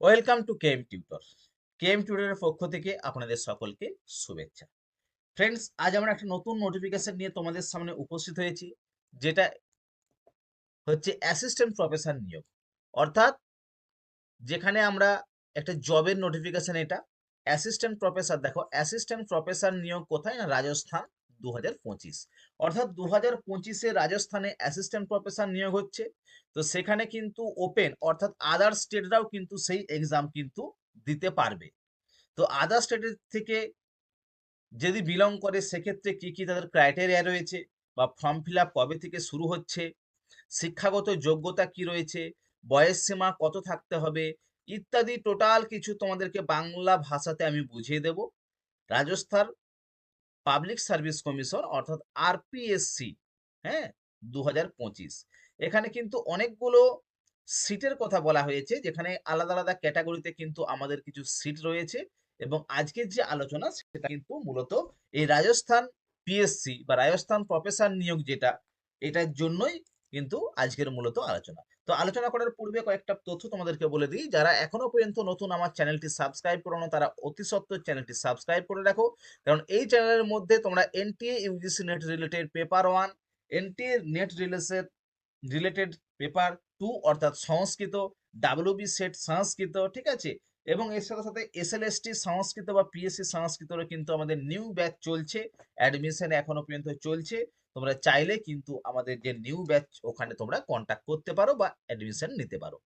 Welcome to KM tutor. KM টিউটরের পক্ষ থেকে আপনাদের সকলকে শুভেচ্ছা। ফ্রেন্ডস, আজ আমরা একটা নতুন নোটিফিকেশন নিয়ে তোমাদের সামনে উপস্থিত হয়েছি, যেটা হচ্ছে অ্যাসিস্ট্যান্ট প্রফেসর নিয়োগ। অর্থাৎ যেখানে আমরা একটা জবের নোটিফিকেশন, এটা অ্যাসিস্ট্যান্ট প্রফেসর। দেখো, অ্যাসিস্ট্যান্ট প্রফেসর নিয়োগ কোথায় না, রাজস্থান 2025। অর্থাৎ 2025-এ রাজস্থানে অ্যাসিস্ট্যান্ট প্রফেসর নিয়োগ হচ্ছে। তো সেখানে কিন্তু ওপেন, অর্থাৎ আদার স্টেটরাও কিন্তু সেই এক্সাম কিন্তু দিতে পারবে। তো আদার স্টেটের থেকে যদি বিলং করে সেক্ষেত্রে কি কি তাদের ক্রাইটেরিয়া রয়েছে, বা ফর্ম ফিল আপ কবে থেকে শুরু হচ্ছে, শিক্ষাগত যোগ্যতা কি রয়েছে, বয়স সীমা কত থাকতে হবে, ইত্যাদি টোটাল কিছু তোমাদেরকে বাংলা ভাষাতে আমি বুঝিয়ে দেব। রাজস্থান পাবলিক সার্ভিস কমিশন অর্থাৎ আরপিএসসি, হ্যাঁ, 2025। এখানে কিন্তু অনেকগুলো সিটের কথা বলা হয়েছে, যেখানে আলাদা আলাদা ক্যাটাগরিতে কিন্তু আমাদের কিছু সিট রয়েছে। এবং আজকের যে আলোচনা সেটা কিন্তু মূলত এই রাজস্থান পিএসসি বা রাজস্থান প্রফেসর নিয়োগ, যেটা এটার জন্যই কিন্তু আজকের মূলত আলোচনা। তো আলোচনা করার পূর্বে কয়েকটা তথ্য তোমাদেরকে বলে দিই। যারা এখনো পর্যন্ত নতুন আমার চ্যানেলটি সাবস্ক্রাইব করো না, তারা অতি সত্ত্বর চ্যানেলটি সাবস্ক্রাইব করে রাখো। কারণ এই চ্যানেলের মধ্যে তোমরা NTA UGC net related paper 1, NTA net related paper 2 অর্থাৎ সংস্কৃত, ডাব্লিউবি সেট সংস্কৃত, ঠিক আছে, এবং এর সাথে সাথে এসএলএসটি সংস্কৃত বা পিএসসি সংস্কৃতরও কিন্তু আমাদের নিউ ব্যাচ চলছে, অ্যাডমিশন এখনো পর্যন্ত চলছে। তোমরা চাইলে কিন্তু আমাদের যে নিউ ব্যাচ, ওখানে তোমরা কন্ট্যাক্ট করতে পারো বা অ্যাডমিশন নিতে পারো।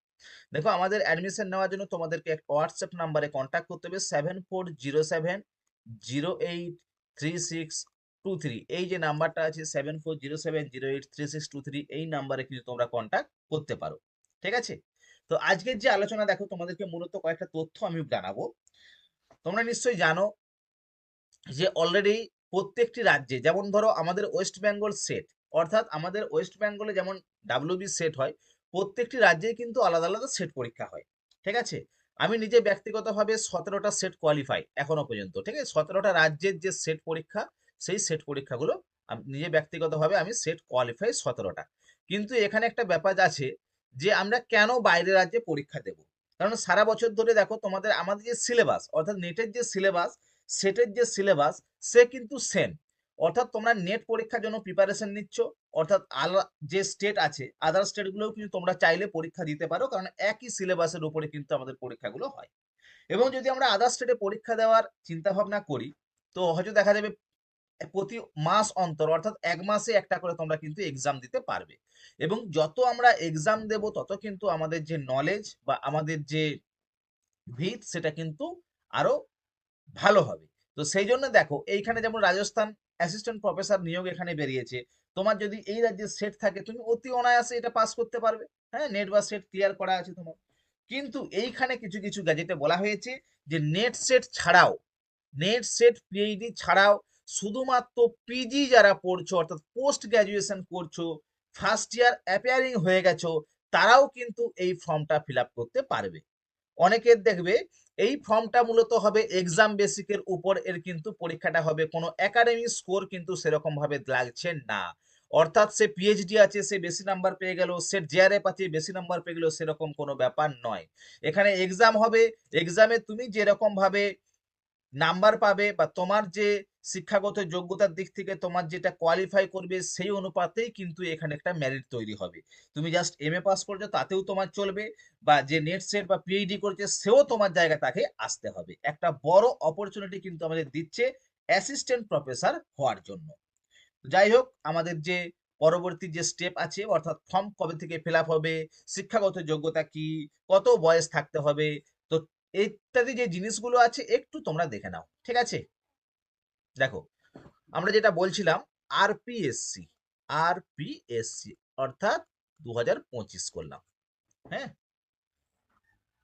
দেখো, আমাদের অ্যাডমিশন নেওয়ার জন্য তোমাদেরকে এক হোয়াটসঅ্যাপ নাম্বারে কন্ট্যাক্ট করতে হবে, 7407083623। এই যে নাম্বারটা আছে 7407083623, এই নাম্বারে কিন্তু তোমরা কন্ট্যাক্ট করতে পারো, ঠিক আছে। তো আজকের যে আলোচনা, দেখো তোমাদেরকে মূলত কয়েকটা তথ্য আমি জানাবো। তোমরা নিশ্চয়ই জানো যে অলরেডি প্রত্যেকটি রাজ্যে, যেমন ধরো আমাদের ওয়েস্ট বেঙ্গল সেট, অর্থাৎ আমাদের ওয়েস্ট বেঙ্গলে যেমন ডাব্লিউবি সেট হয়, প্রত্যেকটি রাজ্যেই কিন্তু আলাদা আলাদা সেট পরীক্ষা হয়, ঠিক আছে। আমি নিজে ব্যক্তিগতভাবে 17টা সেট কোয়ালিফাই এখনো পর্যন্ত, ঠিক আছে। 17টা রাজ্যের যে সেট পরীক্ষা, সেই সেট পরীক্ষাগুলো নিজে ব্যক্তিগতভাবে আমি সেট কোয়ালিফাই 17টা। কিন্তু এখানে একটা ব্যাপার আছে, যে আমরা কেন বাইরের রাজ্যে পরীক্ষা দেব। কারণ সারা বছর ধরে দেখো আমাদের যে সিলেবাস, অর্থাৎ নেটের যে সিলেবাস, সেটের যে সিলেবাস, সে কিন্তু সেম। অর্থাৎ তোমরা নেট পরীক্ষার জন্য প্রিপারেশন নিচ্ছ, অর্থাৎ যে স্টেট আছে, আদার স্টেটগুলোও কিন্তু তোমরা চাইলে পরীক্ষা দিতে পারো, কারণ একই সিলেবাসের উপরে কিন্তু আমাদের পরীক্ষাগুলো হয়। এবং যদি আমরা আদার স্টেটে পরীক্ষা দেওয়ার চিন্তা ভাবনা করি, তো হয়তো দেখা যাবে প্রতি মাস অন্তর, অর্থাৎ 1 মাসে একটা করে তোমরা কিন্তু এক্সাম দিতে পারবে। এবং যত আমরা এক্সাম দেব, তত কিন্তু আমাদের যে নলেজ বা আমাদের যে ভিত, সেটা কিন্তু আরো ভালো হবে। তো সেই জন্য দেখো, এইখানে যেমন রাজস্থান অ্যাসিস্ট্যান্ট প্রফেসর নিয়োগ এখানে বেরিয়েছে। তোমার যদি এই রাজ্যের সেট থাকে, তুমি অতি অনায়াসে এটা পাস করতে পারবে। হ্যাঁ, নেট বা সেট ক্লিয়ার করা আছে তোমার। কিন্তু এইখানে কিছু কিছু গ্যাজেটে বলা হয়েছে যে নেট সেট পিএইচডি ছাড়াও শুধুমাত্র পিজি যারা পড়ছো, অর্থাৎ পোস্ট গ্রাজুয়েশন করছো, ফার্স্ট ইয়ার অ্যাপিয়ারিং হয়ে গেছো, তারাও কিন্তু এই ফর্মটা ফিল আপ করতে পারবে। অনেকের দেখবে এই ফর্মটা মূলত হবে এক্সাম বেসিকের উপর, এর কিন্তু পরীক্ষাটা হবে, কোনো একাডেমিক স্কোর কিন্তু সেরকম ভাবে লাগছে না। অর্থাৎ সে পিএইচডি আছে, সে বেশি নাম্বার পেয়ে গেল, সে জেআরএফ আছে, বেশি নাম্বার পেয়ে গেল, সেরকম কোনো ব্যাপার নয়। এখানে এক্সাম হবে, এক্সামে তুমি যেরকম ভাবে নাম্বার পাবে, বা তোমার যে শিক্ষাগত যোগ্যতার দিক থেকে তোমার যেটা কোয়ালিফাই করবে, সেই অনুপাতেই কিন্তু এখানে একটা মেরিট তৈরি হবে। তুমি জাস্ট এমএ পাস করছো, তাতেও তোমার চলবে, বা যে নেট সেট বা পিএইচডি করছে, সেও তোমার জায়গা তাকে আসতে হবে। একটা বড় অপরচুনিটি কিন্তু আমাদের দিচ্ছে অ্যাসিস্ট্যান্ট প্রফেসর হওয়ার জন্য। যাই হোক, আমাদের যে পরবর্তী যে স্টেপ আছে, অর্থাৎ ফর্ম কবে থেকে ফিল আপ হবে, শিক্ষাগত যোগ্যতা কি, কত বয়স থাকতে হবে, তো ইত্যাদি যে জিনিসগুলো আছে একটু তোমরা দেখে নাও, ঠিক আছে। দেখো, আমরা যেটা বলছিলাম, আরপিএসসি, আরপিএসসি অর্থাৎ 2025 করলাম, হ্যাঁ,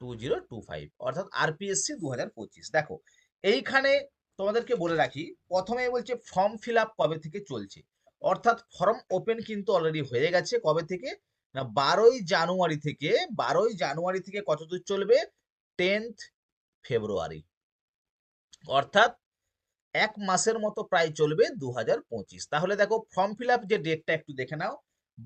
2025 অর্থাৎ আরপিএসসি 2025। দেখো, এইখানে তোমাদেরকে বলে রাখি, প্রথমে বলছে ফর্ম ফিল আপ কবে থেকে চলছে। অর্থাৎ ফর্ম ওপেন কিন্তু অলরেডি হয়ে গেছে। কবে থেকে না, 12ই জানুয়ারি থেকে কতদূর চলবে, 10th ফেব্রুয়ারি। অর্থাৎ 1 মাসের মতো প্রায় চলবে 2025। তাহলে দেখো, ফর্ম ফিল আপ যে ডেটটা একটু দেখে নাও,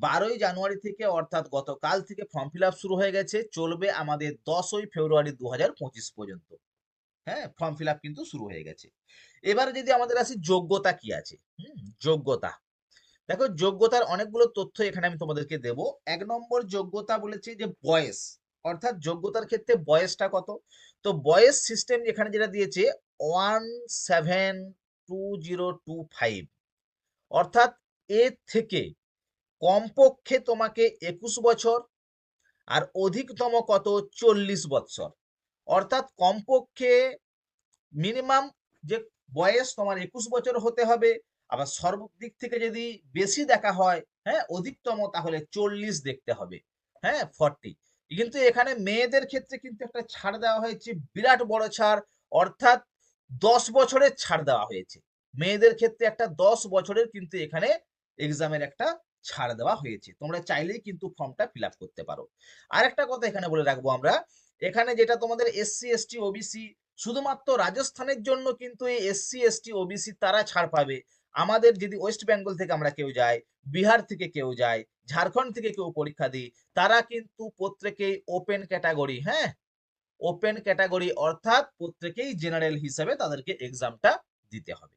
12ই জানুয়ারি থেকে অর্থাৎ গতকাল থেকে ফর্ম ফিল আপ শুরু হয়ে গেছে, চলবে আমাদের 10ই ফেব্রুয়ারি 2025 পর্যন্ত। হ্যাঁ, ফর্ম ফিল আপ কিন্তু শুরু হয়ে গেছে। এবারে যদি আমাদের আসি যোগ্যতা কি আছে, যোগ্যতা। দেখো যোগ্যতার অনেকগুলো তথ্য এখানে আমি তোমাদেরকে দেব। 1 নম্বর যোগ্যতা বলেছে যে বয়স, অর্থাৎ যোগ্যতার ক্ষেত্রে বয়সটা কত। তো বয়স সিস্টেম এখানে যেটা দিয়েছে 172025, অর্থাৎ এর থেকে কমপক্ষে তোমাকে 21 বছর আর অধিকতম কত 40 বছর, অর্থাৎ কমপক্ষে মিনিমাম যে বয়স তোমার 21 বছর হতে হবে, আবার সর্বদিক থেকে যদি বেশি দেখা হয়, হ্যাঁ অধিকতম, তাহলে 40 দেখতে হবে, হ্যাঁ 40। কিন্তু এখানে মেয়েদের ক্ষেত্রে কিন্তু একটা ছাড় দেওয়া হয়েছে, বিরাট বড় ছাড়, অর্থাৎ 10 বছরের ছাড় দেওয়া হয়েছে। মেয়েদের ক্ষেত্রে একটা 10 বছরের কিন্তু এখানে এক্সামের একটা ছাড় দেওয়া হয়েছে, তোমরা চাইলেই কিন্তু ফর্মটা ফিল আপ করতে পারো। আর একটা কথা এখানে বলে রাখবো আমরা, এখানে যেটা তোমাদের এসসি এসটি ওবিসি, শুধুমাত্র রাজস্থানের জন্য কিন্তু এই এসসি এসটি ওবিসি তারা ছাড় পাবে। আমাদের যদি ওয়েস্ট বেঙ্গল থেকে আমরা কেউ যাই, বিহার থেকে কেউ যায়, ঝাড়খণ্ড থেকে কেউ পরীক্ষা দিই, তারা কিন্তু প্রত্যেকেই ওপেন ক্যাটাগরি, হ্যাঁ ওপেন ক্যাটাগরি, অর্থাৎ প্রত্যেকেই জেনারেল হিসাবে তাদেরকে এক্সামটা দিতে হবে।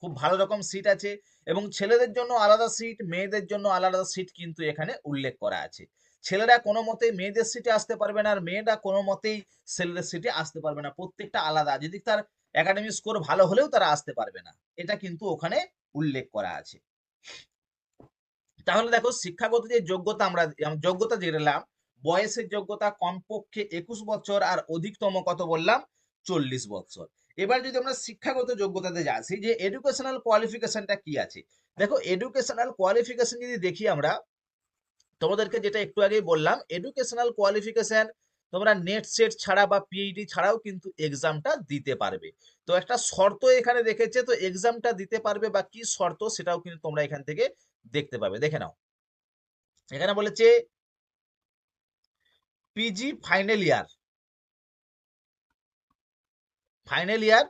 খুব ভালো রকম সিট আছে, এবং ছেলেদের জন্য আলাদা সিট, মেয়েদের জন্য আলাদা সিট কিন্তু এখানে উল্লেখ করা আছে। ছেলেরা কোনো মতেই মেয়েদের সিটে আসতে পারবে না, আর মেয়েরা কোনো মতেই ছেলেদের সিটে আসতে পারবে না, প্রত্যেকটা আলাদা। যদি তার একাডেমিক স্কোর ভালো হলেও তারা আসতে পারবে না, এটা কিন্তু ওখানে উল্লেখ করা আছে। তাহলে দেখো শিক্ষাগত যে যোগ্যতা, আমরা যোগ্যতা জেনেলাম, বয়সের যোগ্যতা কমপক্ষে 21 বছর আর অধিকতম কত বললাম 40 বছর। এবার যদি আমরা শিক্ষাগত যোগ্যতাতে যাচ্ছি যে এডুকেশনাল কোয়ালিফিকেশনটা কি আছে, দেখো এডুকেশনাল কোয়ালিফিকেশন যদি দেখি আমরা, তোমাদেরকে যেটা একটু আগেই বললাম, এডুকেশনাল কোয়ালিফিকেশন তোমরা নেট সেট ছাড়া বা পিএইচডি ছাড়াও কিন্তু এক্সামটা দিতে পারবে। তো একটা শর্ত এখানে রেখেছে, তো এক্সামটা দিতে পারবে বা কি শর্ত সেটাও কিন্তু তোমরা এখান থেকে দেখতে পাবে, দেখে নাও। এখানে বলেছে PG final year, final year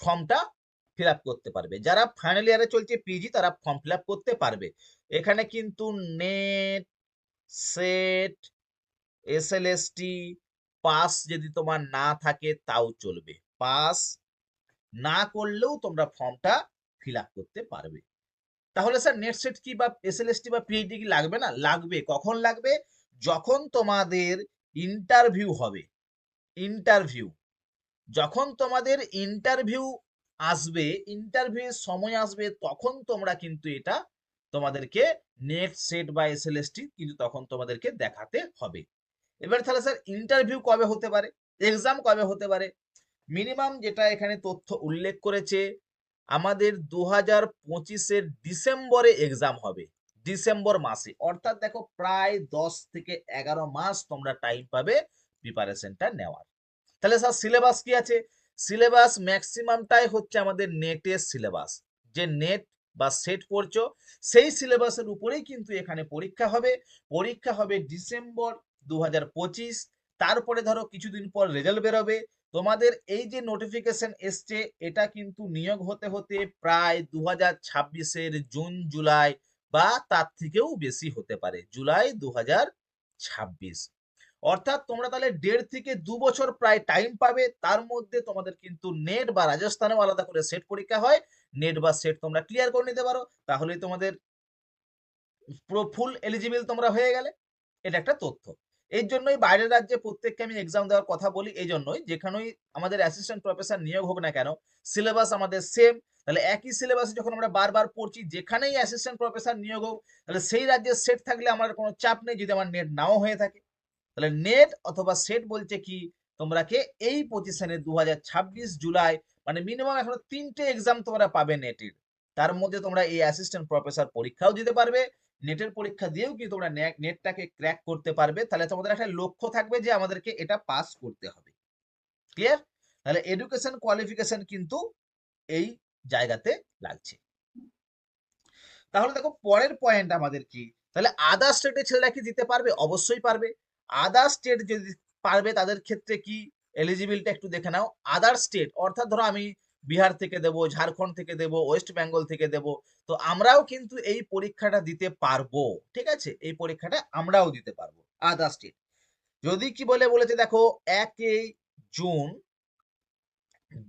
ফর্মটা ফিল আপ করতে পারবে। যারা ফাইনাল ইয়ারে চলছে পিজি, তারা ফর্ম ফিল আপ করতে পারবে। এখানে কিন্তু নেট সেট এসএলএসটি পাস যদি তোমার না থাকে তাও চলবে, পাস না করলেও তোমরা ফর্মটা ফিল আপ করতে পারবে। তাহলে স্যার নেট সেট কি বা এসএলএসটি বা পিএইচডি কি লাগবে না? লাগবে। কখন লাগবে? যখন তোমাদের ইন্টারভিউ হবে, ইন্টারভিউ, যখন তোমাদের ইন্টারভিউ আসবে, ইন্টারভিউ সময় আসবে, তখন তোমরা কিন্তু এটা তোমাদেরকে নেট সেট বা এসএলএসটি কিন্তু তখন তোমাদেরকে দেখাতে হবে। এবার তাহলে স্যার ইন্টারভিউ কবে হতে পারে, এক্সাম কবে হতে পারে? মিনিমাম যেটা এখানে তথ্য উল্লেখ করেছে, আমাদের 2025-এর ডিসেম্বরে এক্সাম হবে, ডিসেম্বর মাসে, অর্থাৎ দেখো প্রায় 10 থেকে 11 মাস তোমরা টাইম পাবে প্রিপারেশনটা নেওয়ার। তাহলে স্যার সিলেবাস কি আছে? সিলেবাস ম্যাক্সিমামটাই হচ্ছে আমাদের নেটের সিলেবাস, যে নেট বা সেট পড়ছো সেই সিলেবাসের উপরেই কিন্তু এখানে পরীক্ষা হবে। পরীক্ষা হবে ডিসেম্বর 2025। তারপরে ধরো কিছুদিন পর রেজাল্ট বেরোবে। তোমাদের এই যে নোটিফিকেশন এসছে, এটা কিন্তু নিয়োগ হতে হতে প্রায় 2026-এর জুন জুলাই বা তার থেকেও বেশি হতে পারে, জুলাই 2026। অর্থাৎ তোমরা তাহলে 1.5 থেকে 2 বছর প্রায় টাইম পাবে। তার মধ্যে তোমাদের কিন্তু নেট বা রাজস্থানেও আলাদা করে সেট পরীক্ষা হয়, নেট বা সেট তোমরা ক্লিয়ার করে নিতে পারো, তাহলেই তোমাদের পুরো ফুল এলিজিবল তোমরা হয়ে গেলে। এটা একটা তথ্য। এই জন্যই বাইরের রাজ্যে প্রত্যেককে আমি এক্সাম দেওয়ার কথা বলি, এই জন্যই যেখানেই আমাদের অ্যাসিস্ট্যান্ট প্রফেসর নিয়োগ হোক না কেন, সিলেবাস আমাদের সেম। তাহলে একই সিলেবাসে যখন আমরা বারবার পড়ছি, যেখানেই অ্যাসিস্ট্যান্ট প্রফেসর নিয়োগ হোক, তাহলে সেই রাজ্যের সেট থাকলে আমার কোনো চাপ নেই যদি আমার নেট নাও হয়ে থাকে। তাহলে নেট অথবা সেট বলছে কি, তোমরাকে এই পজিশনে 2026 জুলাই, মানে মিনিমাম এখনো 3টে এক্সাম তোমরা পাবে নেটের, তার মধ্যে তোমরা এই অ্যাসিস্ট্যান্ট প্রফেসর পরীক্ষাও দিতে পারবে, নেটের পরীক্ষা দিয়েও কি তোমরা নেটটাকে ক্র্যাক করতে পারবে। তাহলে তোমাদের একটা লক্ষ্য থাকবে যে আমাদেরকে এটা পাস করতে হবে। ক্লিয়ার? তাহলে এডুকেশন কোয়ালিফিকেশন কিন্তু এই জায়গাতে লাগছে। তাহলে দেখো পরের পয়েন্ট আমাদের কি, তাহলে আদার স্টেটের ছেলেরা কি দিতে পারবে? অবশ্যই পারবে। আদার স্টেট যদি পারবে, তাদের ক্ষেত্রে কি এলিজিবিলিটি একটু দেখে নাও। আদার স্টেট অর্থাৎ ধরো আমি বিহার থেকে দেব, ঝাড়খণ্ড থেকে দেব, ওয়েস্ট বেঙ্গল থেকে দেব। তো আমরাও কিন্তু এই পরীক্ষাটা দিতে পারবো, ঠিক আছে? এই পরীক্ষাটা আমরাও দিতে পারবো আদার স্টেট। যদি কি বলেছে দেখো, 1 জুন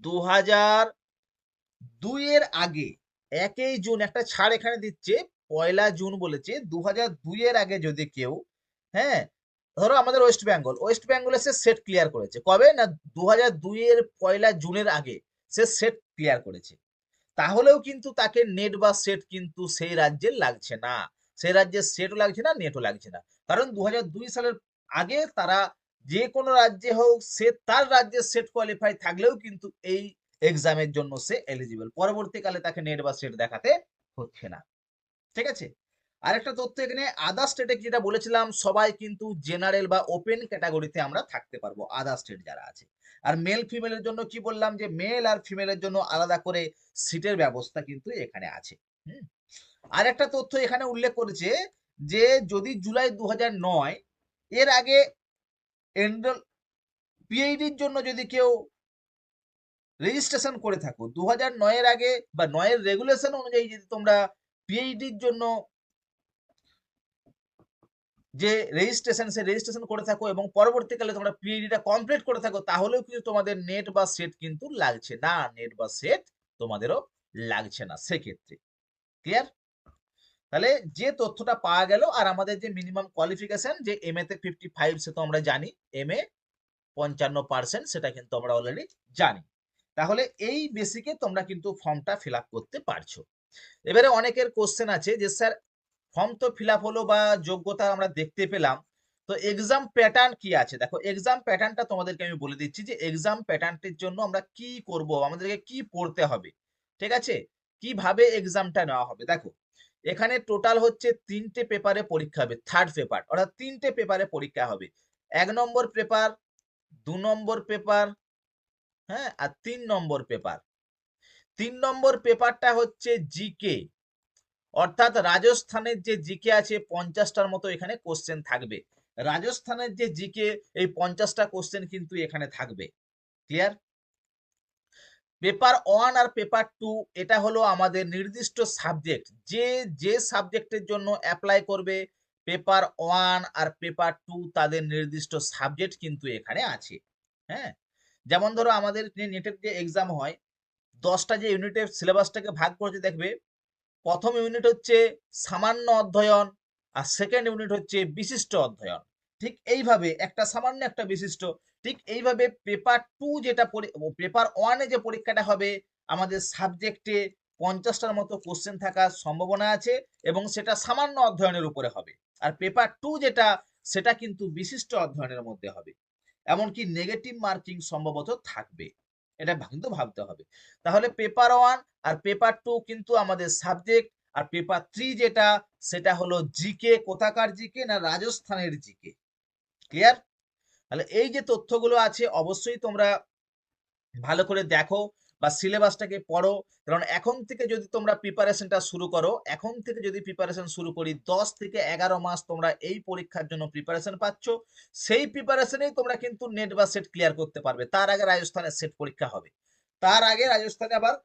2002 এর আগে, 1 জুন একটা ছাড় এখানে দিচ্ছে, 1 জুন বলেছে, 2002 এর আগে যদি কেউ, হ্যাঁ, ধরো আমাদের ওয়েস্ট বেঙ্গলে সে সেট ক্লিয়ার করেছে কবে না, 2002 এর 1 জুনের আগে সে সেট ক্লিয়ার করেছে, তাহলেও কিন্তু তাকে নেট বা সেট কিন্তু সেই রাজ্যের লাগছে না, সেই রাজ্যের সেটও লাগছে না, নেটও লাগছে না। কারণ 2002 সালের আগে তারা যে কোনো রাজ্যে হোক, সে তার রাজ্যের সেট কোয়ালিফাই থাকলেও কিন্তু এই এক্সামের জন্য সে এলিজিবল, পরবর্তীকালে তাকে নেট বা সেট দেখাতে হচ্ছে না, ঠিক আছে? আরেকটা তথ্য এখানে, আদার স্টেটে যেটা বলেছিলাম, সবাই কিন্তু জেনারেল বা ওপেন ক্যাটাগরিতে আমরা থাকতে পারবো, আদার স্টেট যারা আছে। আর মেল ফিমেলের জন্য কি বললাম, যে মেল আর ফিমেলের জন্য আলাদা করে সিটের ব্যবস্থা কিন্তু এখানে আছে। আর একটা তথ্য এখানে উল্লেখ করেছে যে যদি জুলাই 2009 এর আগে এনরোল পিএইডির জন্য যদি কেউ রেজিস্ট্রেশন করে থাকো, 2009 এর আগে বা 9 এর রেগুলেশন অনুযায়ী যদি তোমরা পিএইডির জন্য যে রেজিস্ট্রেশন, সে রেজিস্ট্রেশন করে থাকো এবং পরবর্তীকালে তোমরা পিএইডিটা কমপ্লিট করে থাকো, তাহলেও কিন্তু তোমাদের নেট বা সেট কিন্তু লাগছে না, নেট বা সেট তোমাদেরও লাগছে না সেক্ষেত্রে। ক্লিয়ার? তাহলে যে তথ্যটা পাওয়া গেল, আর আমাদের যে মিনিমাম কোয়ালিফিকেশন, যে এম এ তে 55, সে তো আমরা জানি, এম এ 55%, সেটা কিন্তু আমরা অলরেডি জানি। তাহলে এই বেসিকে তোমরা কিন্তু ফর্মটা ফিল আপ করতে পারছো। এবারে অনেকের কোশ্চেন আছে যে স্যার ফর্ম তো ফিল আপ হলো বা যোগ্যতা আমরা দেখতে পেলাম, তো এক্সাম প্যাটার্ন কি আছে? দেখো, এক্সাম প্যাটার্নটা তোমাদেরকে আমি বলে দিচ্ছি, যে এক্সাম প্যাটার্নটির জন্য আমরা কি করব, আমাদেরকে কি পড়তে হবে, ঠিক আছে? কিভাবে এক্সামটা নেওয়া হবে। দেখো, এখানে টোটাল হচ্ছে 3টে পেপারে পরীক্ষা হবে, থার্ড পেপার, অর্থাৎ 3টে পেপারে পরীক্ষা হবে। 1 নম্বর পেপার, 2 নম্বর পেপার, হ্যাঁ, আর 3 নম্বর পেপার। 3 নম্বর পেপারটা হচ্ছে জিকে, অর্থাৎ রাজস্থানের যে জিকে আছে 50টার মতো এখানে কোশ্চেন থাকবে। রাজস্থানের যে জিকে, এই 50টা কোশ্চেন কিন্তু এখানে থাকবে। ক্লিয়ার? পেপার 1 আর পেপার 2 এটা হলো আমাদের নির্দিষ্ট সাবজেক্ট, যে যে সাবজেক্টের জন্য অ্যাপ্লাই করবে, পেপার 1 আর পেপার 2 তাদের নির্দিষ্ট সাবজেক্ট কিন্তু এখানে আছে। হ্যাঁ, যেমন ধরো আমাদের নেটের যে এক্সাম হয়, 10টা যে ইউনিটের সিলেবাসটাকে ভাগ করেছে, দেখবে প্রথম ইউনিট হচ্ছে সামান্য অধ্যয়ন, আর সেকেন্ড ইউনিট হচ্ছে বিশিষ্ট অধ্যয়ন। ঠিক এইভাবে একটা সামান্য একটা বিশিষ্ট, ঠিক এইভাবে পেপার 2 যেটা পেপার 1 এ যে পরীক্ষাটা হবে, আমাদের সাবজেক্টে 50টার মতো কোশ্চেন থাকার সম্ভাবনা আছে, এবং সেটা সামান্য অধ্যয়নের উপরে হবে। আর পেপার 2 যেটা, সেটা কিন্তু বিশিষ্ট অধ্যয়নের মধ্যে হবে, এমনকি নেগেটিভ মার্কিং সম্ভবত থাকবে, এটা কিন্তু ভাবতে হবে। তাহলে পেপার 1 আর পেপার 2 কিন্তু আমাদের সাবজেক্ট, আর পেপার 3 যেটা, সেটা হলো জিকে। কোথাকার জিকে না, রাজস্থানের জিকে। ক্লিয়ার? তাহলে এই যে তথ্যগুলো আছে, অবশ্যই তোমরা ভালো করে দেখো বা সিলেবাসটাকে পড়ো, কারণ এখন থেকে যদি তোমরা প্রিপারেশনটা শুরু করো, এখন থেকে যদি প্রিপারেশন শুরু করি, 10 থেকে 11 মাস তোমরা এই পরীক্ষার জন্য প্রিপারেশন পাচ্ছ, সেই প্রিপারেশনেই তোমরা কিন্তু নেট বা সেট ক্লিয়ার করতে পারবে। তার আগে রাজস্থানের সেট পরীক্ষা হবে, তার আগে রাজস্থানে আবার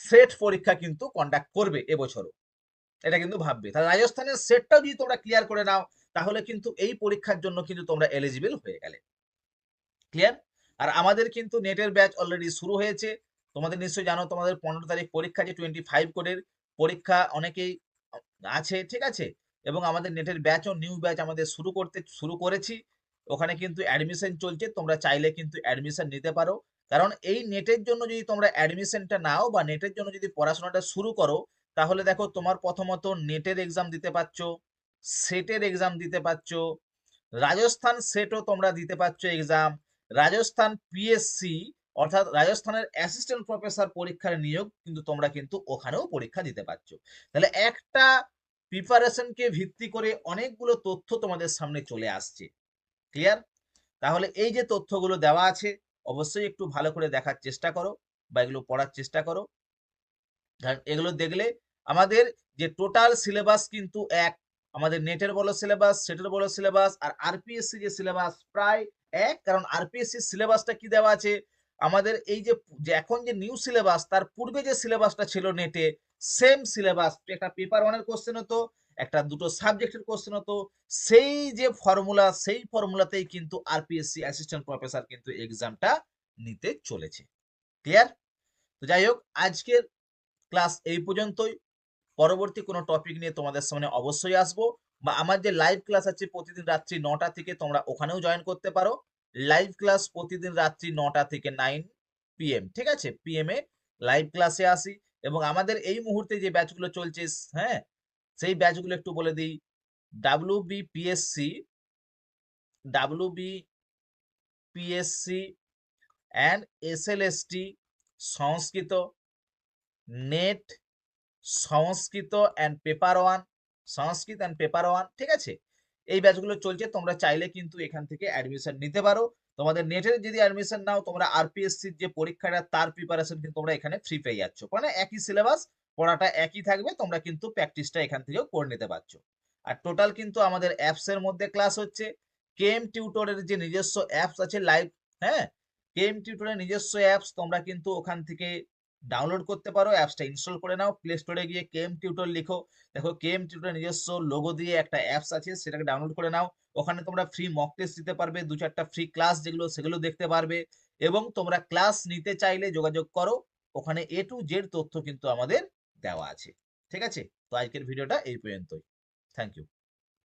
সেট পরীক্ষা কিন্তু কন্ডাক্ট করবে এবছরও, এটা কিন্তু ভাববে। তাহলে রাজস্থানের সেটটাও যদি তোমরা ক্লিয়ার করে নাও, তাহলে কিন্তু এই পরীক্ষার জন্য কিন্তু তোমরা এলিজিবল হয়ে গেলে। ক্লিয়ার? আর আমাদের কিন্তু নেটের ব্যাচ অলরেডি শুরু হয়েছে, তোমাদের নিশ্চয়ই জানো, তোমাদের 15 তারিখ পরীক্ষা, যে 25 কোডের পরীক্ষা অনেকেই আছে, ঠিক আছে? এবং আমাদের নেটের ব্যাচও, নিউ ব্যাচ আমাদের শুরু করেছি, ওখানে কিন্তু অ্যাডমিশন চলছে, তোমরা চাইলে কিন্তু অ্যাডমিশন নিতে পারো। কারণ এই নেটের জন্য যদি তোমরা অ্যাডমিশনটা নাও বা নেটের জন্য যদি পড়াশোনাটা শুরু করো, তাহলে দেখো তোমার প্রথমত নেটের এক্সাম দিতে পারছো, সেটের এক্সাম দিতে পারছো, রাজস্থান সেটও তোমরা দিতে পারছো এক্সাম, রাজস্থান পিএসসি অর্থাৎ রাজস্থানের অ্যাসিস্ট্যান্ট প্রফেসর পরীক্ষার নিয়োগ কিন্তু তোমরা কিন্তু ওখানেও পরীক্ষা দিতে পারছো। তাহলে একটা প্রিপারেশনকে ভিত্তি করে অনেকগুলো তথ্য তোমাদের সামনে চলে আসছে। ক্লিয়ার? তাহলে এই যে তথ্যগুলো দেওয়া আছে, অবশ্যই একটু ভালো করে দেখার চেষ্টা করো বা এগুলো পড়ার চেষ্টা করো, কারণ এগুলো দেখলে আমাদের যে টোটাল সিলেবাস কিন্তু এক, আমাদের নেটের বলো সিলেবাস, সেটের বলো সিলেবাস, আর আরপিএসসি যে সিলেবাস প্রায় এক। কারণ আরপিএসসি সিলেবাসটা কি দেওয়া আছে, আমাদের এই যে যে এখন যে নিউ সিলেবাস তার পূর্বে যে সিলেবাসটা ছিল নেটে সেম সিলেবাস, একটা পেপার ওয়ানের কোশ্চেন হতো, একটা দুটো সাবজেক্টের কোশ্চেন হতো, সেই যে ফর্মুলা সেই ফর্মুলাতেই কিন্তু আরপিএসসি অ্যাসিস্ট্যান্ট প্রফেসর কিন্তু এক্সামটা নিতে চলেছে। ক্লিয়ার? তো যাই হোক, আজকের ক্লাস এই পর্যন্তই। পরবর্তী কোনো টপিক নিয়ে তোমাদের সামনে অবশ্যই আসবো, বা আমার যে লাইভ ক্লাস আছে প্রতিদিন রাত্রি 9টা থেকে তোমরা ওখানেও জয়েন করতে পারো। লাইভ ক্লাস প্রতিদিন রাত্রি 9টা থেকে 9 PM, ঠিক আছে, PM এ লাইভ ক্লাসে আসি। এবং আমাদের এই মুহূর্তে যে ব্যাচগুলো চলছে, হ্যাঁ, সেই ব্যাচগুলো একটু বলে দিই। WBPSC and SLST Sanskrit, net Sanskrit and paper one, Sanskrit and paper one, ঠিক আছে, এই ব্যাচগুলো চলছে। তোমরা চাইলে কিন্তু এখান থেকে অ্যাডমিশন নিতে পারো। তোমাদের নেটের যদি অ্যাডমিশন নাও, তোমরা আরপিএসসির যে পরীক্ষাটা তার প্রিপারেশন কিন্তু তোমরা এখানে ফ্রি পেয়ে যাচ্ছ, মানে একই সিলেবাস, পড়াটা একই থাকবে, তোমরা কিন্তু প্র্যাকটিসটা এখান থেকেও করে নিতে পারছো। আর টোটাল কিন্তু আমাদের অ্যাপস এর মধ্যে ক্লাস হচ্ছে। কেএম টিউটরের যে নিজস্ব অ্যাপস আছে লাইভ, হ্যাঁ, কেএম টিউটরের নিজস্ব অ্যাপস তোমরা কিন্তু ওখান থেকে ডাউনলোড করতে পারো। অ্যাপসটা ইনস্টল করে নাও, প্লে স্টোরে গিয়ে কেএম টিউটর লিখো, দেখো কেএম টিউটর নিজস্ব লোগো দিয়ে একটা অ্যাপস আছে, সেটাকে ডাউনলোড করে নাও। ওখানে তোমরা ফ্রি মক টেস্ট দিতে পারবে, 2-4টা ফ্রি ক্লাস যেগুলো সেগুলো দেখতে পারবে। এবং তোমরা ক্লাস নিতে চাইলে যোগাযোগ করো, ওখানে A to Z তথ্য কিন্তু আমাদের দেওয়া আছে। ঠিক আছে, তো আজকের ভিডিওটা এই পর্যন্তই। Thank you.